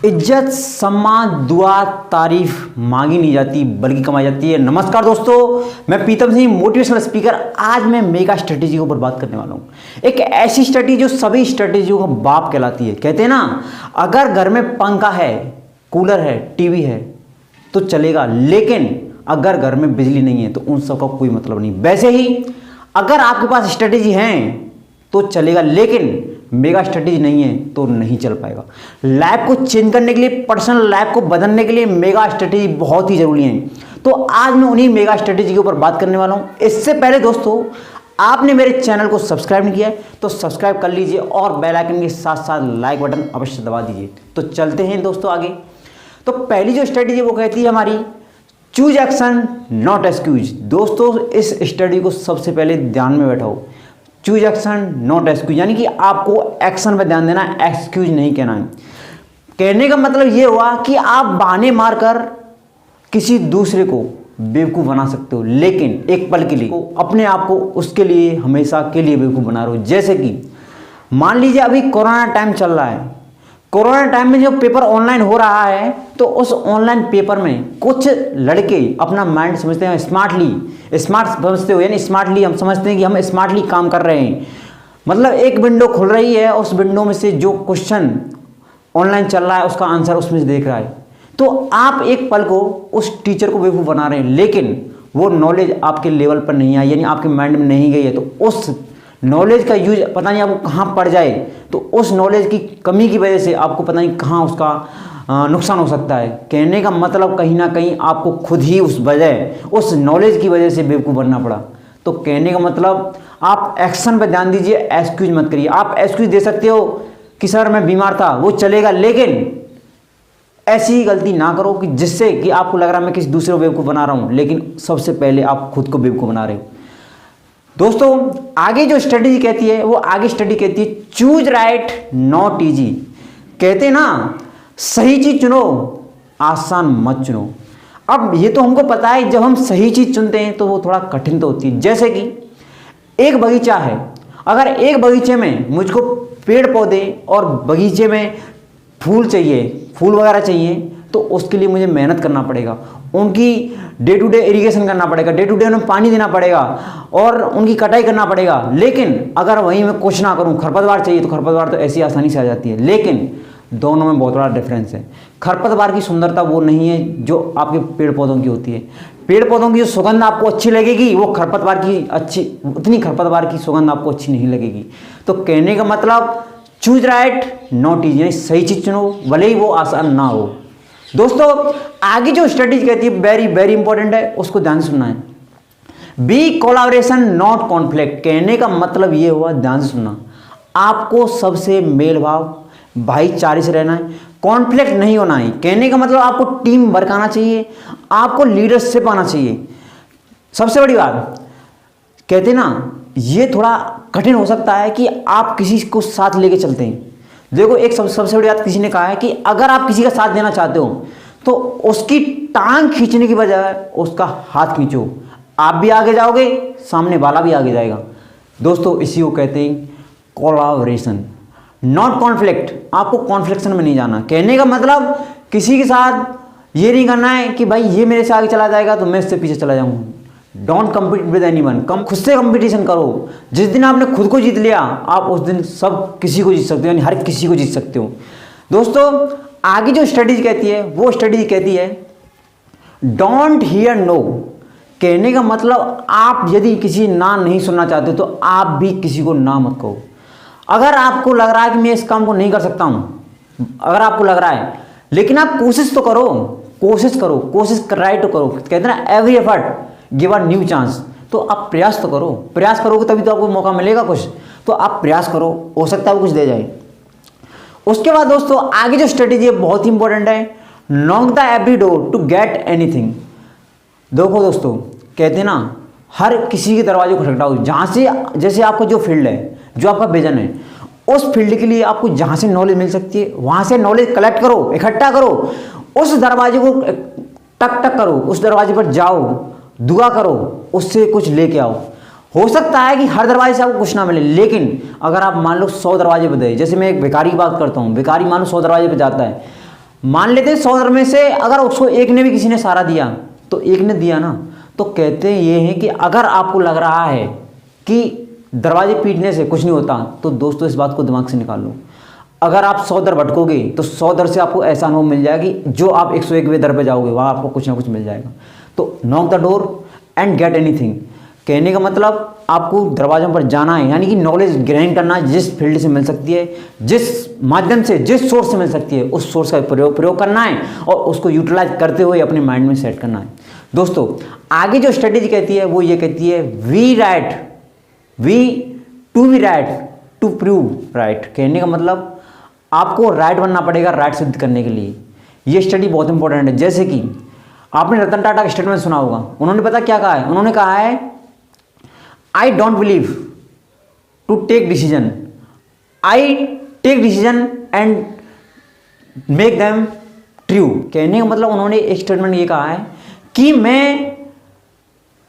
इज्जत, सम्मान, दुआ, तारीफ मांगी नहीं जाती बल्कि कमाई जाती है। नमस्कार दोस्तों, मैं प्रीतम सिंह, मोटिवेशनल स्पीकर। आज मैं मेगा स्ट्रेटेजी के ऊपर बात करने वाला हूँ। एक ऐसी स्ट्रेटेजी जो सभी स्ट्रेटेजियों का बाप कहलाती है। कहते हैं ना, अगर घर में पंखा है, कूलर है, टीवी है तो चलेगा, लेकिन अगर घर में बिजली नहीं है तो उन सब का कोई मतलब नहीं। वैसे ही अगर आपके पास स्ट्रेटेजी है तो चलेगा, लेकिन मेगा स्ट्रेटेजी नहीं है तो नहीं चल पाएगा। लाइफ को चेंज करने के लिए, पर्सनल लाइफ को बदलने के लिए मेगा स्ट्रेटेजी बहुत ही जरूरी है। तो आज मैं उन्हीं मेगा स्ट्रेटेजी के ऊपर बात करने वाला हूं। इससे पहले दोस्तों, आपने मेरे चैनल को सब्सक्राइब नहीं किया है तो सब्सक्राइब कर लीजिए और बेल आइकन के साथ साथ लाइक बटन अवश्य दबा दीजिए। तो चलते हैं दोस्तों आगे। तो पहली जो स्ट्रेटेजी वो कहती है हमारी, चूज एक्शन नॉट एक्सक्यूज। दोस्तों, इस स्ट्रेटेजी को सबसे पहले ध्यान में बैठाओ। चूज एक्शन नॉट एक्सक्यूज, यानी कि आपको एक्शन पर ध्यान देना है, एक्सक्यूज नहीं कहना है। कहने का मतलब ये हुआ कि आप बहाने मारकर किसी दूसरे को बेवकूफ़ बना सकते हो, लेकिन एक पल के लिए अपने आप को उसके लिए हमेशा के लिए बेवकूफ़ बना रहे हो। जैसे कि मान लीजिए अभी कोरोना टाइम चल रहा है। कोरोना टाइम में जो पेपर ऑनलाइन हो रहा है, तो उस ऑनलाइन पेपर में कुछ लड़के अपना माइंड समझते हैं स्मार्ट समझते हो, यानी स्मार्टली हम समझते हैं कि हम स्मार्टली काम कर रहे हैं। मतलब एक विंडो खुल रही है, उस विंडो में से जो क्वेश्चन ऑनलाइन चल रहा है उसका आंसर उसमें से देख रहा है। तो आप एक पल को उस टीचर को बेवकूफ़ बना रहे हैं, लेकिन वो नॉलेज आपके लेवल पर नहीं आई, यानी आपके माइंड में नहीं गई है। तो उस नॉलेज का यूज पता नहीं आपको कहाँ पड़ जाए, तो उस नॉलेज की कमी की वजह से आपको पता नहीं कहाँ उसका नुकसान हो सकता है। कहने का मतलब कहीं ना कहीं आपको खुद ही उस नॉलेज की वजह से बेवकूफ़ बनना पड़ा। तो कहने का मतलब आप एक्शन पर ध्यान दीजिए, एक्सक्यूज मत करिए। आप एक्सक्यूज दे सकते हो कि सर मैं बीमार था, वो चलेगा, लेकिन ऐसी गलती ना करो कि जिससे कि आपको लग रहा है मैं किसी दूसरे को बेवकूफ़ बना रहा हूँ, लेकिन सबसे पहले आप खुद को बेवकूफ़ बना रहे हो। दोस्तों, आगे जो स्ट्रेटेजी कहती है वो आगे स्ट्रेटेजी कहती है, चूज राइट नॉट इजी। कहते हैं ना, सही चीज चुनो, आसान मत चुनो। अब ये तो हमको पता है, जब हम सही चीज चुनते हैं तो वो थोड़ा कठिन तो होती है। जैसे कि एक बगीचा है, अगर एक बगीचे में मुझको पेड़ पौधे और बगीचे में फूल चाहिए, फूल वगैरह चाहिए, तो उसके लिए मुझे मेहनत करना पड़ेगा, उनकी डे टू डे इरिगेशन करना पड़ेगा, डे टू डे उन्हें पानी देना पड़ेगा और उनकी कटाई करना पड़ेगा। लेकिन अगर वहीं मैं कुछ ना करूं, खरपतवार चाहिए तो खरपतवार तो ऐसी आसानी से आ जाती है। लेकिन दोनों में बहुत बड़ा डिफरेंस है। खरपतवार की सुंदरता वो नहीं है जो आपके पेड़ पौधों की होती है। पेड़ पौधों की जो सुगंध आपको अच्छी लगेगी, वो उतनी खरपतवार की सुगंध आपको अच्छी नहीं लगेगी। तो कहने का मतलब, चूज राइट नॉट इजी, यानी सही चीज चुनो भले ही वो आसान ना हो। दोस्तों, आगे जो स्ट्रेटेजी कहती है वेरी वेरी इंपॉर्टेंट है, उसको ध्यान से सुनना है। Be collaboration not conflict. कहने का मतलब ये हुआ, ध्यान से सुनना, आपको सबसे मेल भाव भाईचारे से रहना है, कॉन्फ्लिक्ट नहीं होना है। कहने का मतलब आपको टीम वर्क आना चाहिए, आपको लीडरशिप आना चाहिए। सबसे बड़ी बात, कहते ना, ये थोड़ा कठिन हो सकता है कि आप किसी को साथ लेके चलते हैं। देखो, एक सबसे बड़ी बात किसी ने कहा है कि अगर आप किसी का साथ देना चाहते हो तो उसकी टांग खींचने की बजाय उसका हाथ खींचो। आप भी आगे जाओगे, सामने वाला भी आगे जाएगा। दोस्तों, इसी को कहते हैं कोलैबोरेशन नॉट कॉन्फ्लिक्ट। आपको कॉन्फ्लिक्शन में नहीं जाना। कहने का मतलब, किसी के साथ ये नहीं करना है कि भाई ये मेरे से आगे चला जाएगा तो मैं इससे पीछे चला जाऊंगा। Don't compete with anyone. खुद से कंपटीशन करो। जिस दिन आपने खुद को जीत लिया, आप उस दिन सब किसी को जीत सकते हो, यानी हर किसी को जीत सकते हो। दोस्तों, आगे जो स्ट्रेटेजी कहती है वो स्ट्रेटेजी कहती है, डोंट हियर नो। कहने का मतलब, आप यदि किसी ना नहीं सुनना चाहते तो आप भी किसी को ना मत कहो। अगर आपको लग रहा है कि मैं इस काम को नहीं कर सकता हूं, अगर आपको लग रहा है, लेकिन आप कोशिश तो करो, कोशिश ट्राई तो करो। कहते हैं ना, every effort give a new chance. तो आप प्रयास तो करो, प्रयास करोगे तभी तो आपको मौका मिलेगा कुछ। तो आप प्रयास करो, हो सकता है वो कुछ दे जाए। उसके बाद दोस्तों, आगे जो स्ट्रेटेजी है बहुत ही इंपॉर्टेंट है, knock the every door to get anything. देखो दोस्तों, कहते हैं ना, हर किसी के दरवाजे को खटखटाओ। जहाँ से, जैसे आपका जो फील्ड है, जो आपका विजन है, उस फील्ड के लिए आपको जहाँ से नॉलेज मिल सकती है वहाँ से नॉलेज कलेक्ट करो, इकट्ठा करो। उस दरवाजे को टक टक करो, उस दरवाजे पर जाओ, दुआ करो, उससे कुछ लेके आओ। हो सकता है कि हर दरवाजे से आपको कुछ ना मिले, लेकिन अगर आप मान लो 100 दरवाजे पे गए, जैसे मैं एक भिखारी की बात करता हूँ, भिखारी मान लो 100 दरवाजे पे जाता है, मान लेते हैं 100 में से अगर उसको एक ने भी किसी ने सहारा दिया तो एक ने दिया ना, तो कहते ये हैं कि अगर आपको लग रहा है कि दरवाजे पीटने से कुछ नहीं होता, तो दोस्तों इस बात को दिमाग से निकाल लो। अगर आप 100 दर भटकोगे तो 100 दर से आपको ऐसा अनुभव मिल जाएगा कि जो आप 101वें दर पे जाओगे वहाँ आपको कुछ ना कुछ मिल जाएगा। तो knock the door and get anything, कहने का मतलब आपको दरवाजों पर जाना है, यानी कि नॉलेज ग्रहण करना है, जिस फील्ड से मिल सकती है, जिस माध्यम से, जिस सोर्स से मिल सकती है, उस सोर्स का प्रयोग करना है और उसको यूटिलाइज करते हुए अपने माइंड में सेट करना है। दोस्तों आगे जो स्ट्रेटेजी कहती है वो ये कहती है we to be right to prove right, कहने का मतलब आपको राइट बनना पड़ेगा राइट सिद्ध करने के लिए। ये स्टडी बहुत इंपॉर्टेंट है। जैसे कि आपने रतन टाटा का स्टेटमेंट सुना होगा, उन्होंने पता क्या कहा है, उन्होंने कहा है I don't believe to take decision, I take decision and make them true. कहने का मतलब उन्होंने एक स्टेटमेंट ये कहा है कि मैं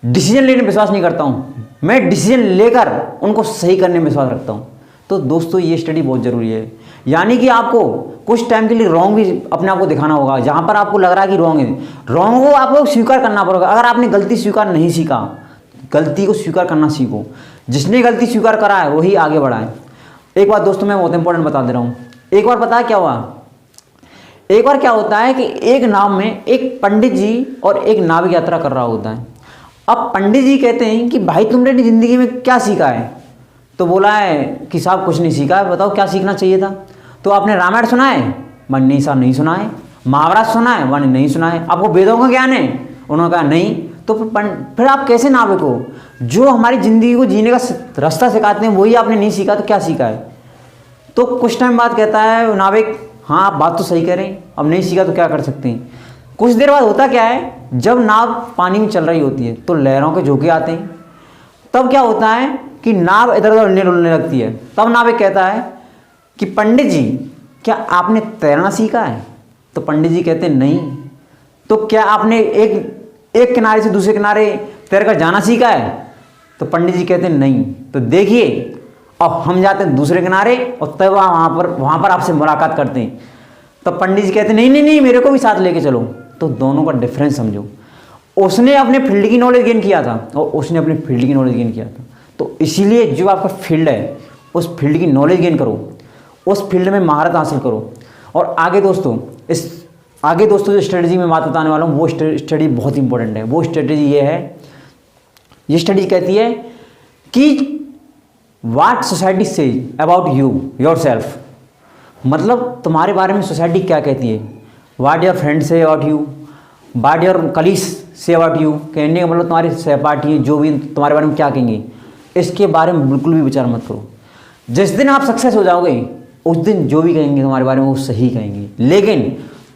डिसीजन लेने में विश्वास नहीं करता हूं, मैं डिसीजन लेकर उनको सही करने में विश्वास रखता हूं। तो दोस्तों ये स्टडी बहुत जरूरी है, यानी कि आपको कुछ टाइम के लिए रॉन्ग भी अपने आप को दिखाना होगा। जहां पर आपको लग रहा है कि रॉन्ग है, रॉन्ग को आपको स्वीकार करना पड़ेगा। अगर आपने गलती स्वीकार नहीं सीखा, गलती को स्वीकार करना सीखो। जिसने गलती स्वीकार करा है वही आगे बढ़ा है। एक बात दोस्तों मैं बहुत इंपॉर्टेंट बता दे रहा हूं। एक बार पता है क्या हुआ, एक बार क्या होता है कि एक नाव में एक पंडित जी और एक नाविक यात्रा कर रहा होता है। अब पंडित जी कहते हैं कि भाई तुमने अपनी जिंदगी में क्या सीखा है? तो बोला है कि साहब कुछ नहीं सीखा है, बताओ क्या सीखना चाहिए था? तो आपने रामायण सुना है? मन नहीं साहब नहीं सुना है। महाभारत सुना है? मन नहीं सुना है। आपको वेदों का ज्ञान है? उन्होंने कहा नहीं। तो फिर आप कैसे नाविक हो? जो हमारी जिंदगी को जीने का रास्ता सिखाते हैं वही आपने नहीं सीखा, तो क्या सीखा है? तो कुछ टाइम बाद कहता है नाविक, हाँ आप बात तो सही कह रहे हैं, अब नहीं सीखा तो क्या कर सकते हैं। कुछ देर बाद होता क्या है, जब नाव पानी में चल रही होती है तो लहरों के झोंके आते हैं। तब क्या होता है कि नाव इधर उधर उड़ने लगती है। तब नाविक कहता है कि पंडित जी क्या आपने तैरना सीखा है? तो पंडित जी कहते हैं नहीं। तो क्या आपने एक किनारे से दूसरे किनारे तैर कर जाना सीखा है? तो पंडित जी कहते हैं नहीं। तो देखिए अब हम जाते हैं दूसरे किनारे और तब वहाँ पर आपसे मुलाकात करते हैं। तब पंडित जी कहते हैं नहीं नहीं नहीं मेरे को भी साथ लेके चलो। तो दोनों का डिफरेंस समझो। उसने अपने फील्ड की नॉलेज गेन किया था और उसने अपने फील्ड की नॉलेज गेन किया था। तो इसीलिए जो आपका फील्ड है उस फील्ड की नॉलेज गेन करो, उस फील्ड में महारत हासिल करो। और आगे दोस्तों जो स्ट्रेटजी में बात बताने वाला हूँ वो स्टडी बहुत इंपॉर्टेंट है। वो स्ट्रेटजी ये है, ये स्टडी कहती है कि what society says about you yourself, मतलब तुम्हारे बारे में सोसाइटी क्या कहती है। What your friends say about you, what your colleagues say about you, कहने का मतलब तुम्हारे सहपाठी जो भी तुम्हारे बारे में क्या कहेंगे, इसके बारे में बिल्कुल भी विचार मत करो। जिस दिन आप सक्सेस हो जाओगे उस दिन जो भी कहेंगे तुम्हारे बारे में वो सही कहेंगे, लेकिन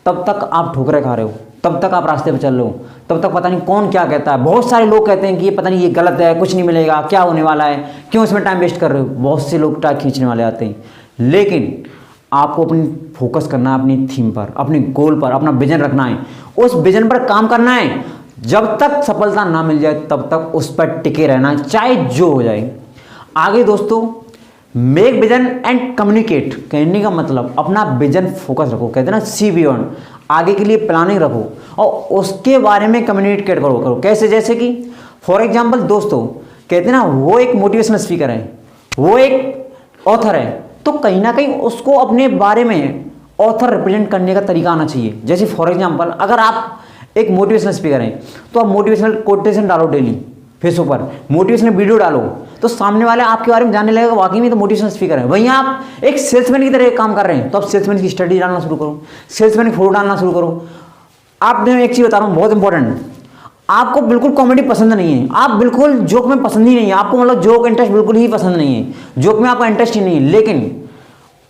तब तक आप ठोकरें खा रहे हो, तब तक आप रास्ते पर चल रहे हो, तब तक पता नहीं कौन क्या कहता है। बहुत सारे लोग कहते हैं कि ये पता नहीं ये गलत है, कुछ नहीं मिलेगा, क्या होने वाला है, क्यों इसमें टाइम वेस्ट कर रहे हो। बहुत से लोग टाइम खींचने वाले आते हैं, लेकिन आपको अपनी फोकस करना है अपनी थीम पर, अपने गोल पर, अपना विजन रखना है, उस विजन पर काम करना है। जब तक सफलता ना मिल जाए तब तक उस पर टिके रहना है, चाहे जो हो जाए। आगे दोस्तों मेक विजन एंड कम्युनिकेट, कहने का मतलब अपना विजन फोकस रखो, कहते हैं ना सी बियॉन्ड, आगे के लिए प्लानिंग रखो और उसके बारे में कम्युनिकेट करो। कैसे? जैसे कि फॉर एग्जाम्पल दोस्तों कहते हैं ना वो एक मोटिवेशनल स्पीकर है, वो एक ऑथर है, तो कहीं ना कहीं उसको अपने बारे में ऑथर रिप्रेजेंट करने का तरीका आना चाहिए। जैसे फॉर एग्जांपल अगर आप एक मोटिवेशनल स्पीकर हैं तो आप मोटिवेशनल कोटेशन डालो डेली फेसबुक पर, मोटिवेशनल वीडियो डालो, तो सामने वाले आपके बारे में जानने लगेगा वाकई में तो मोटिवेशनल स्पीकर है। वहीं आप एक सेल्समैन की तरह काम कर रहे हैं तो आप सेल्समैन की स्टडी डालना शुरू करो, सेल्समैन की फोटो डालना शुरू करो। आपने एक चीज़ बता रहा हूँ बहुत इंपॉर्टेंट, आपको बिल्कुल कॉमेडी पसंद नहीं है, आप बिल्कुल जोक में पसंद ही नहीं है, आपको मतलब जोक इंटरेस्ट बिल्कुल ही पसंद नहीं है, जोक में आपका इंटरेस्ट ही नहीं है, लेकिन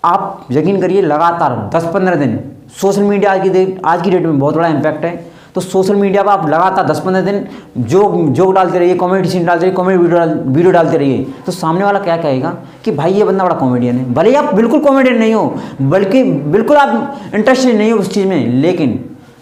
आप यकीन करिए लगातार 10-15 दिन सोशल मीडिया आज की डेट में बहुत बड़ा इम्पैक्ट है। तो सोशल मीडिया पर आप लगातार 10-15 दिन जोक डालते रहिए, कॉमेडी सीन डालते रहिए, कॉमेडी वीडियो डालते रहिए, तो सामने वाला क्या कहेगा कि भाई ये बंदा बड़ा कॉमेडियन है। भले ही आप बिल्कुल कॉमेडियन नहीं हो, बल्कि बिल्कुल आप इंटरेस्टेड नहीं हो उस चीज़ में, लेकिन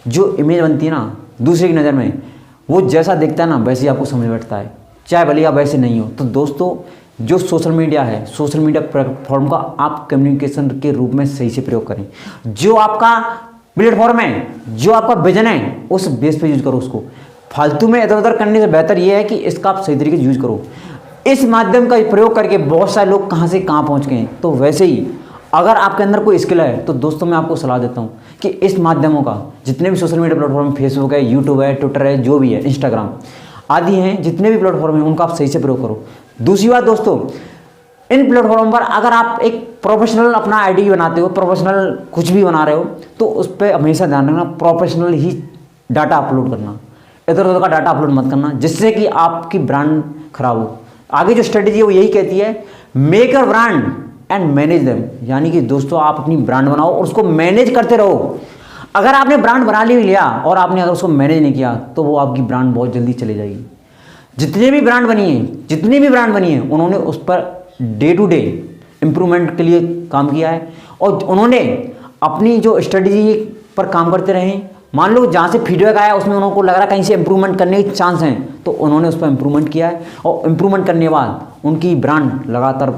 जो इमेज बनती है ना दूसरे की नज़र में, वो जैसा दिखता है ना वैसे ही आपको समझ बैठता है, चाहे भले आप वैसे नहीं हो। तो दोस्तों जो सोशल मीडिया है, सोशल मीडिया प्लेटफॉर्म का आप कम्युनिकेशन के रूप में सही से प्रयोग करें। जो आपका प्लेटफॉर्म है, जो आपका विजन है उस बेस पे यूज करो उसको। फालतू में इधर उधर करने से बेहतर यह है कि इसका आप सही तरीके से यूज करो। इस माध्यम का प्रयोग करके बहुत सारे लोग कहाँ से कहाँ पहुँच गए हैं। तो वैसे ही अगर आपके अंदर कोई स्किल है तो दोस्तों मैं आपको सलाह देता हूँ कि इस माध्यमों का, जितने भी सोशल मीडिया प्लेटफॉर्म, फेसबुक है, यूट्यूब है, ट्विटर है, जो भी है, इंस्टाग्राम आदि हैं, जितने भी प्लेटफॉर्म हैं उनका आप सही से प्रयोग करो। दूसरी बात दोस्तों, इन प्लेटफॉर्म पर अगर आप एक प्रोफेशनल अपना आईडी बनाते हो, प्रोफेशनल कुछ भी बना रहे हो, तो उस पर हमेशा ध्यान रखना प्रोफेशनल ही डाटा अपलोड करना, इधर उधर का डाटा अपलोड मत करना, जिससे कि आपकी ब्रांड खराब हो। आगे जो स्ट्रेटेजी है वो यही कहती है, make a brand and manage them, यानी कि दोस्तों आप अपनी ब्रांड बनाओ और उसको मैनेज करते रहो। अगर आपने ब्रांड बना लिया और आपने अगर उसको मैनेज नहीं किया तो वो आपकी ब्रांड बहुत जल्दी चली जाएगी। जितनी भी ब्रांड बनी है उन्होंने उस per day to day improvement के लिए काम किया है और उन्होंने अपनी जो स्ट्रेटजी पर काम करते रहे। मान लो जहाँ से फीडबैक आया उसमें उनको लग रहा कहीं से इम्प्रूवमेंट करने के चांस हैं, तो उन्होंने उस पर इम्प्रूवमेंट किया है और इम्प्रूवमेंट करने के बाद उनकी ब्रांड लगातार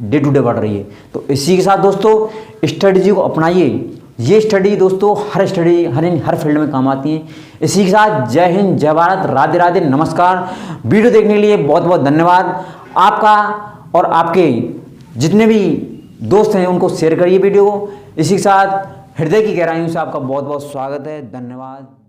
डे टू डे बढ़ रही है। तो इसी के साथ दोस्तों स्ट्रेटजी को अपनाइए। ये स्टडी दोस्तों हर फील्ड में काम आती है। इसी के साथ जय हिंद, जय भारत, राधे राधे, नमस्कार। वीडियो देखने के लिए बहुत बहुत धन्यवाद आपका, और आपके जितने भी दोस्त हैं उनको शेयर करिए वीडियो को। इसी के साथ हृदय की गहराइयों से आपका बहुत बहुत स्वागत है। धन्यवाद।